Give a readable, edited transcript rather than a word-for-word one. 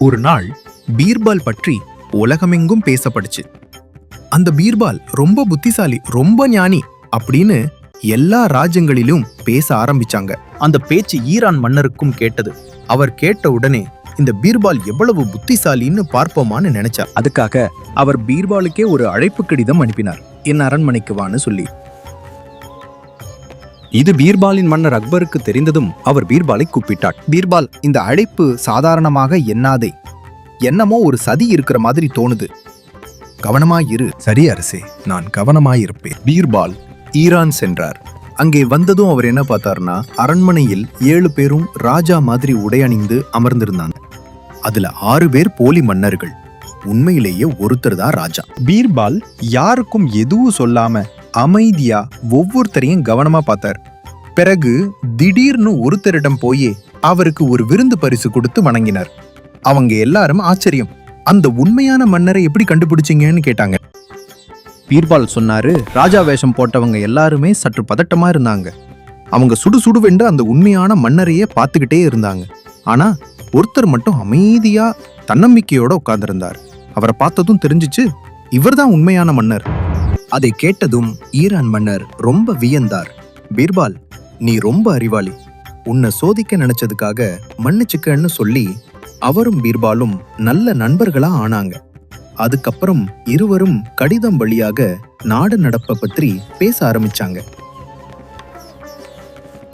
ஒரு நாள் பீர்பால் பற்றி உலகமெங்கும் பேசப்படுச்சு. அந்த பீர்பால் ரொம்ப புத்திசாலி, ரொம்ப ஞானி அப்படின்னு எல்லா ராஜ்யங்களிலும் பேச ஆரம்பிச்சாங்க. அந்த பேச்சு ஈரான் மன்னருக்கும் கேட்டது. அவர் கேட்ட உடனே இந்த பீர்பால் எவ்வளவு புத்திசாலின்னு பார்ப்போமான்னு நினைச்சார். அதுக்காக அவர் பீர்பாலுக்கே ஒரு அழைப்பு கடிதம் அனுப்பினார். என் அரண்மனைக்கு வான்னு சொல்லி. இது பீர்பாலின் மன்னர் அக்பருக்கு தெரிந்ததும் அவர் பீர்பாலை கூப்பிட்டார். பீர்பால், இந்த அழைப்பு சாதாரணமாக எண்ணாதே. என்னமோ ஒரு சதி இருக்கிற மாதிரி தோணுது. கவனமாயிரு. சரி அரசே, நான் கவனமாயிருப்பேன். பீர்பால் ஈரான் சென்றார். அங்கே வந்ததும் அவர் என்ன பார்த்தார்னா, அரண்மனையில் 7 பேரும் ராஜா மாதிரி உடையணிந்து அமர்ந்திருந்தாங்க. அதுல 6 பேர் போலி மன்னர்கள். உண்மையிலேயே ஒருத்தர் தான் ராஜா. பீர்பால் யாருக்கும் எதுவும் சொல்லாம அமைதியா ஒவ்வொருத்தரையும் கவனமா பார்த்தார். பிறகு திடீர்னு ஒருத்தரிடம் போய் அவருக்கு ஒரு விருந்து பரிசு கொடுத்து வணங்கினார். அவங்க எல்லாரும் ஆச்சரியம், அந்த உண்மையான மன்னரை எப்படி கண்டுபிடிச்சிங்கன்னு கேட்டாங்க. பீர்பால் சொன்னாரு, ராஜா வேஷம் போட்டவங்க எல்லாருமே சற்று பதட்டமா இருந்தாங்க. அவங்க சுடுசுடுவென்று அந்த உண்மையான மன்னரையே பார்த்துக்கிட்டே இருந்தாங்க. ஆனா ஒருத்தர் மட்டும் அமைதியா தன்னம்பிக்கையோட உட்கார்ந்திருந்தார். அவரை பார்த்ததும் தெரிஞ்சிச்சு, இவர்தான் உண்மையான மன்னர். அதை கேட்டதும் ஈரான் மன்னர் ரொம்ப வியந்தார். பீர்பால், நீ ரொம்ப அறிவாளி. உன்னை சோதிக்க நினைச்சதுக்காக மன்னிச்சுக்கன்னு சொல்லி அவரும் பீர்பாலும் நல்ல நண்பர்களா ஆனாங்க. அதுக்கப்புறம் இருவரும் கடிதம் வழியாக நாடு நடப்பை பற்றி பேச ஆரம்பிச்சாங்க.